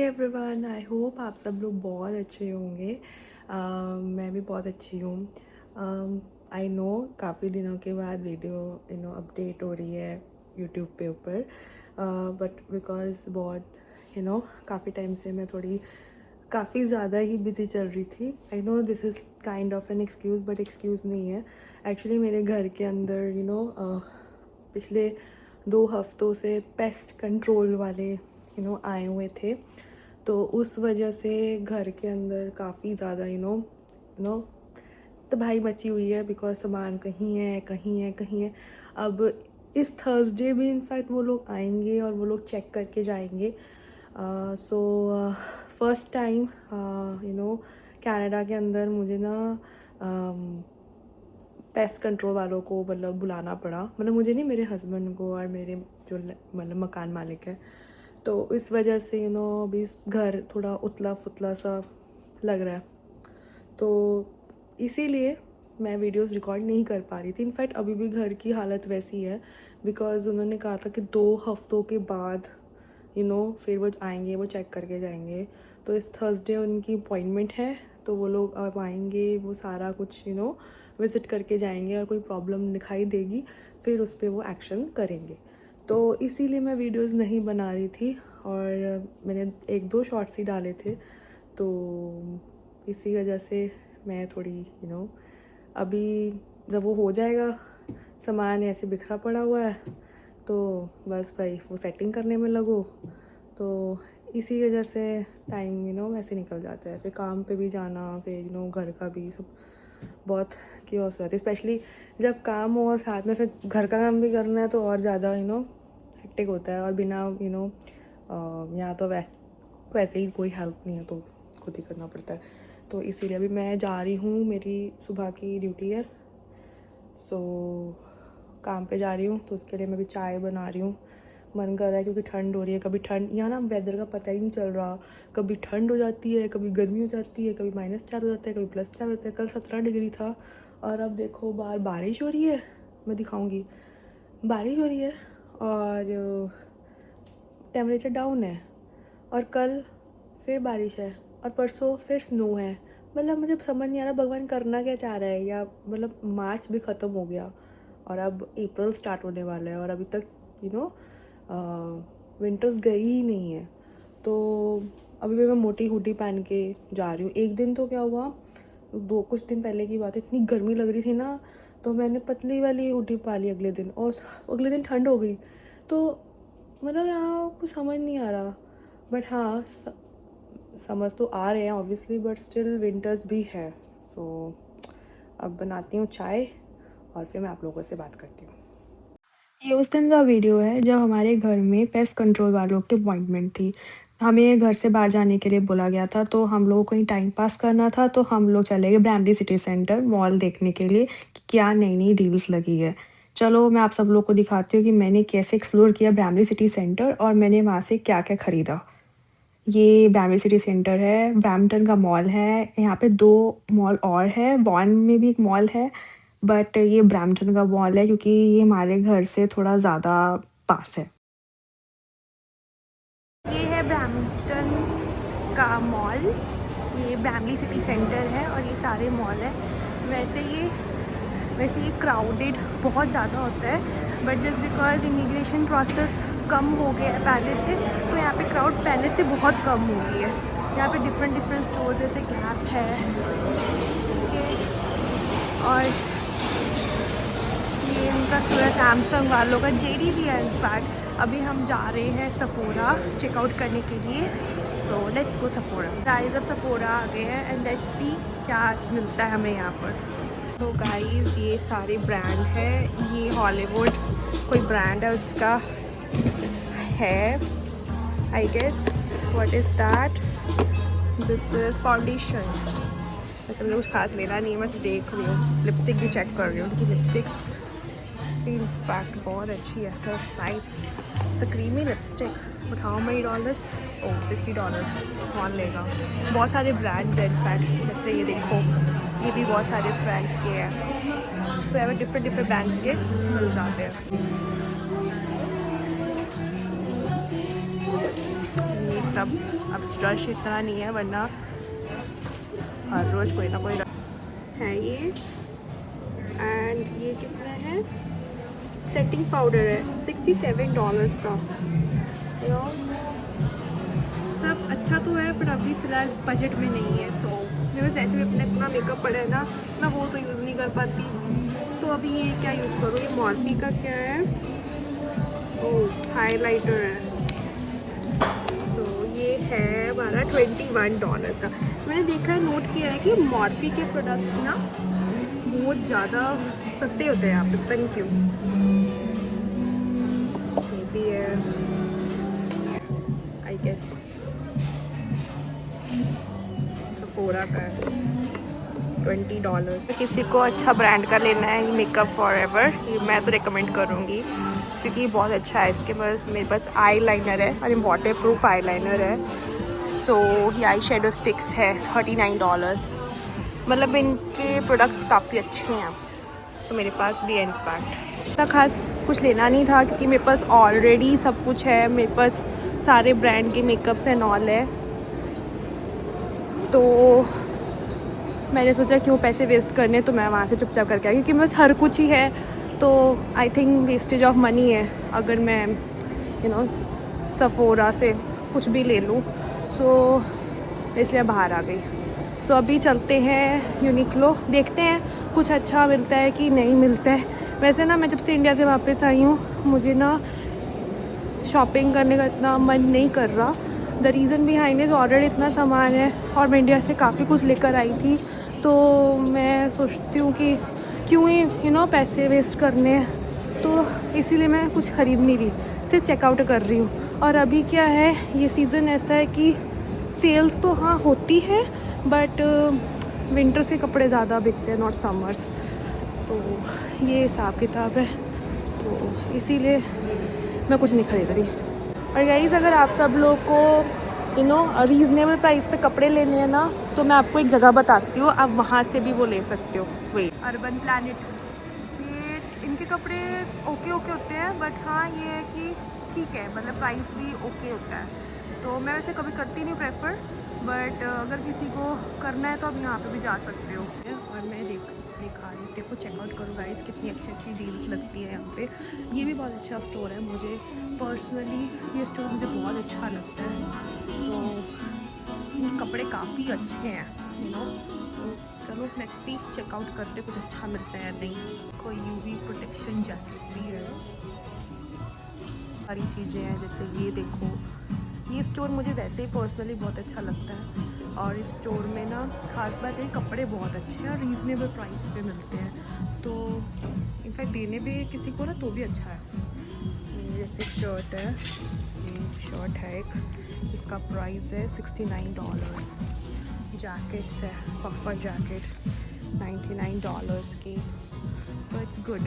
Everyone, I hope आप सब लोग बहुत अच्छे होंगे। मैं भी बहुत अच्छी हूँ। आई नो काफ़ी दिनों के बाद वीडियो अपडेट हो रही है यूट्यूब पे ऊपर, बट बिकॉज बहुत काफ़ी टाइम से मैं थोड़ी काफ़ी ज़्यादा ही बिजी चल रही थी। I know this is kind of an excuse, but excuse नहीं है। एक्चुअली मेरे घर के अंदर पिछले 2 हफ्तों से पेस्ट कंट्रोल वाले आए हुए थे, तो उस वजह से घर के अंदर काफ़ी ज़्यादा यू नो तबाही मची हुई है। बिकॉज सामान कहीं है कहीं है कहीं है। अब इस थर्सडे भी इनफैक्ट वो लोग आएंगे और वो लोग चेक करके जाएंगे। सो फर्स्ट टाइम कनाडा के अंदर मुझे ना पेस्ट कंट्रोल वालों को मतलब बुलाना पड़ा। मतलब मुझे नहीं, मेरे हस्बैंड को और मेरे जो मतलब मकान मालिक है। तो इस वजह से अभी घर थोड़ा उतला फुतला सा लग रहा है, तो इसीलिए मैं वीडियोस रिकॉर्ड नहीं कर पा रही थी। इनफैक्ट अभी भी घर की हालत वैसी है, बिकॉज़ उन्होंने कहा था कि 2 हफ्तों के बाद फिर वो आएंगे, वो चेक करके जाएंगे। तो इस थर्सडे उनकी अपॉइंटमेंट है, तो वो लोग अब आएंगे, वो सारा कुछ विज़िट करके जाएंगे और कोई प्रॉब्लम दिखाई देगी फिर उस पर वो एक्शन करेंगे। तो इसीलिए मैं वीडियोस नहीं बना रही थी और मैंने 1-2 शॉर्ट्स ही डाले थे। तो इसी वजह से मैं थोड़ी अभी जब वो हो जाएगा, सामान ऐसे बिखरा पड़ा हुआ है, तो बस भाई वो सेटिंग करने में लगो। तो इसी वजह से टाइम वैसे निकल जाता है। फिर काम पे भी जाना, फिर घर का भी सब बहुत क्योस हो जाती है। स्पेशली जब काम हो और साथ में फिर घर का काम भी करना है, तो और ज़्यादा हेक्टिक होता है। और बिना यहाँ तो वैसे ही कोई हेल्प नहीं है, तो खुद ही करना पड़ता है। तो इसीलिए अभी मैं जा रही हूँ, मेरी सुबह की ड्यूटी है। सो काम पे जा रही हूँ, तो उसके लिए मैं भी चाय बना रही हूँ। मन कर रहा है क्योंकि ठंड हो रही है। कभी ठंड, यहाँ ना वेदर का पता ही नहीं चल रहा, कभी ठंड हो जाती है, कभी गर्मी हो जाती है, कभी -4 हो जाता है, कभी +4 होता है। कल 17 डिग्री था और अब देखो बाहर बारिश हो रही है। मैं दिखाऊंगी, बारिश हो रही है और टेम्परेचर डाउन है। और कल फिर बारिश है और परसों फिर स्नो है। मतलब मुझे समझ नहीं आ रहा भगवान करना क्या चाह रहा है। या मतलब मार्च भी ख़त्म हो गया और अब अप्रैल स्टार्ट होने वाला है और अभी तक विंटर्स गई ही नहीं है। तो अभी भी मैं मोटी हुडी पहन के जा रही हूँ। एक दिन तो क्या हुआ, कुछ दिन पहले की बात है, इतनी गर्मी लग रही थी ना, तो मैंने पतली वाली हुडी पा ली अगले दिन, और अगले दिन ठंड हो गई। तो मतलब यहाँ कुछ समझ नहीं आ रहा। बट हाँ, समझ तो आ रहे हैं ऑब्वियसली, बट स्टिल विंटर्स भी है। सो अब बनाती हूँ चाय और फिर मैं आप लोगों से बात करती हूँ। ये उस दिन का वीडियो है जब हमारे घर में पेस्ट कंट्रोल वालों की अपॉइंटमेंट थी। हमें घर से बाहर जाने के लिए बोला गया था, तो हम लोगों को कहीं टाइम पास करना था, तो हम लोग चले गए ब्रामडी सिटी सेंटर मॉल देखने के लिए कि क्या नई नई डील्स लगी है। चलो मैं आप सब लोग को दिखाती हूँ कि मैंने कैसे एक्सप्लोर किया ब्रामडी सिटी सेंटर और मैंने वहाँ से क्या क्या ख़रीदा। ये ब्रामडी सिटी सेंटर है, ब्रैम्पटन का मॉल है। यहाँ पे 2 मॉल और है, बॉर्न में भी एक मॉल है, बट ये ब्रैम्पटन का मॉल है क्योंकि ये हमारे घर से थोड़ा ज़्यादा पास है। ये है ब्रैम्पटन का मॉल, ये ब्रामडी सिटी सेंटर है और ये सारे मॉल है। वैसे ये क्राउडेड बहुत ज़्यादा होता है, but just because immigration process कम हो गया है पहले से, तो यहाँ पे क्राउड पहले से बहुत कम हो गई है। यहाँ पे डिफरेंट स्टोर्स जैसे गैप है, ठीक है, और ये उनका स्टोर है सैमसंग वालों का, JD भी है इनफैक्ट। अभी हम जा रहे हैं सफोरा चेकआउट करने के लिए। So let's go Sephora. Guys अब सफोरा आ गए हैं एंड लेट्स सी क्या मिलता है हमें यहाँ पर। तो गाइस ये सारे ब्रांड है, ये हॉलीवुड कोई ब्रांड है उसका है, I guess. What is that? This is foundation. वैसे मुझे कुछ खास लेना नहीं है, मैं देख रही हूँ, लिपस्टिक भी चेक कर रही हूँ, उनकी लिपस्टिक्स इनफैक्ट बहुत अच्छी है, तो nice. It's a creamy lipstick, but how money dollars? Oh $60। कौन लेगा? बहुत सारे ब्रांड्स हैं इनफैक्ट, जैसे ये देखो, ये भी बहुत सारे ब्रांड्स के हैं। सो यहाँ डिफरेंट ब्रांड्स के मिल जाते हैं। ये सब। अब रश इतना नहीं है, वरना हर रोज़ कोई ना कोई है ये। एंड ये कितना है, सेटिंग पाउडर है $67 का। यू नो सब अच्छा तो है, पर अभी फ़िलहाल बजट में नहीं है। सो मेरे पास ऐसे भी अपना इतना मेकअप पड़ा है ना, मैं वो तो यूज़ नहीं कर पाती। तो अभी ये क्या यूज़ करूँ, ये मॉर्फी का क्या है, ओह हाइलाइटर है। सो ये है हमारा $21 का। मैंने देखा है, नोट किया है कि मॉर्फी के प्रोडक्ट्स ना बहुत ज़्यादा सस्ते होते हैं यहाँ पे, पता नहीं क्यों। ये भी है आई गेस सफोरा का है $20। किसी को अच्छा ब्रांड का लेना है मेकअप फॉरएवर, ये मैं तो रिकमेंड करूँगी क्योंकि ये बहुत अच्छा है। इसके पास मेरे पास आई लाइनर है और ये वाटर प्रूफ आई लाइनर है। सो ये आई शेडो स्टिक्स है $39। मतलब इनके प्रोडक्ट्स काफ़ी अच्छे हैं, तो मेरे पास भी है इनफैक्ट। इतना खास कुछ लेना नहीं था क्योंकि मेरे पास ऑलरेडी सब कुछ है, मेरे पास सारे ब्रांड के मेकअप्स एंड ऑल है। तो मैंने सोचा क्यों पैसे वेस्ट करने, तो मैं वहाँ से चुपचाप करके आई क्योंकि मेरे पास हर कुछ ही है। तो I think wastage of money है अगर मैं सफोरा से कुछ भी ले लूँ। सो इसलिए बाहर आ गई। सो अभी चलते हैं यूनिक्लो, देखते हैं कुछ अच्छा मिलता है कि नहीं मिलता है। वैसे ना मैं जब से इंडिया से वापस आई हूँ, मुझे ना शॉपिंग करने का इतना मन नहीं कर रहा। The reason behind is already इतना सामान है और मैं इंडिया से काफ़ी कुछ लेकर आई थी। तो मैं सोचती हूँ कि क्यों ही पैसे वेस्ट करने हैं, तो इसीलिए मैं कुछ ख़रीद नहीं रही, सिर्फ चेकआउट कर रही हूँ। और अभी क्या है, ये सीज़न ऐसा है कि सेल्स तो हाँ होती है, बट विंटर्स के कपड़े ज़्यादा बिकते हैं, नॉट समर्स। तो ये हिसाब किताब है, तो इसीलिए मैं कुछ नहीं खरीद रही। और गाइस, अगर आप सब लोग को रीज़नेबल प्राइस पे कपड़े लेने हैं ना, तो मैं आपको एक जगह बताती हूँ, आप वहाँ से भी वो ले सकते हो। Wait, urban planet. ये इनके कपड़े ओके होते हैं, बट हाँ ये है कि ठीक है, मतलब प्राइस भी ओके होता है। तो मैं वैसे कभी करती नहीं प्रेफर, बट अगर किसी को करना है तो आप यहाँ पे भी जा सकते हो। और मैं दिखा रही हूँ, देखो चेकआउट करो गाइस, कितनी अच्छी अच्छी डील्स लगती है यहाँ पे। ये भी बहुत अच्छा स्टोर है, मुझे पर्सनली ये स्टोर मुझे बहुत अच्छा लगता है। सो इनके कपड़े काफ़ी अच्छे हैं, तो चलो लेट्स सी, चेकआउट करते कुछ अच्छा मिलता है या नहीं। कोई यूवी प्रोटेक्शन जैकेट भी है, सारी चीज़ें हैं। जैसे ये देखो, ये स्टोर मुझे वैसे ही पर्सनली बहुत अच्छा लगता है। और इस स्टोर में ना खास बात है, कपड़े बहुत अच्छे हैं और रीज़नेबल प्राइस पे मिलते हैं। तो इनफैक्ट देने पे किसी को ना तो भी अच्छा है। जैसे शर्ट है, ये शर्ट है एक, इसका प्राइस है $69। जैकेट्स है, पफर जैकेट $99 की। So it's good.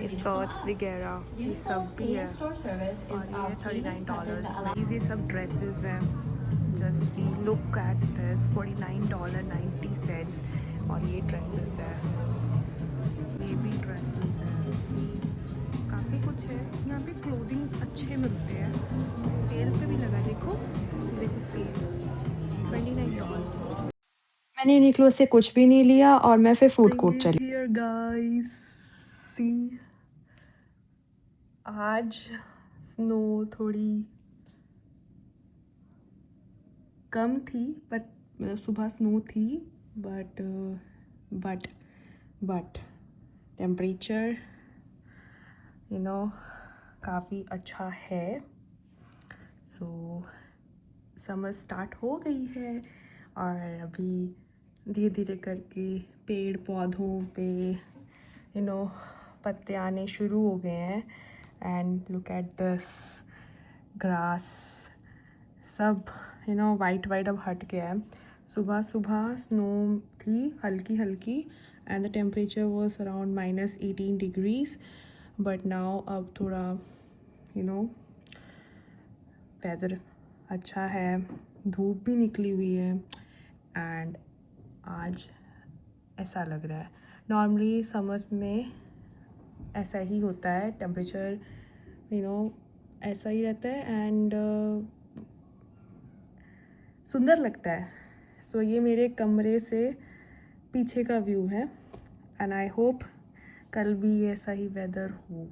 स्कर्ट्स वगैरह ये सब भी है, और ये $39। ये सब ड्रेसेस हैं, just see look at this, $49.90। और ये ड्रेसेस है, ये भी ड्रेसेस है, काफ़ी कुछ है यहाँ पे। क्लोथिंग्स अच्छे मिलते हैं, सेल पे भी लगा, देखो सेल $29। मैंने यूनिक्लो से कुछ भी नहीं लिया और मैं फिर फूड कोर्ट चली। हियर गाइस, सी आज स्नो थोड़ी कम थी, बट सुबह स्नो थी, बट बट टेम्परेचर काफ़ी अच्छा है। सो समर स्टार्ट हो गई है और अभी धीरे धीरे करके पेड़ पौधों पे पत्ते आने शुरू हो गए हैं। And look at this grass, सब वाइट अब हट गया है। सुबह सुबह स्नो थी हल्की हल्की, and the temperature was around -18 degrees, but now अब थोड़ा वेदर अच्छा है, धूप भी निकली हुई है। एंड आज ऐसा लग रहा है, नॉर्मली समर्स में ऐसा ही होता है, टेम्परेचर ऐसा ही रहता है एंड सुंदर लगता है। सो ये मेरे कमरे से पीछे का व्यू है एंड आई होप कल भी ऐसा ही वेदर हो।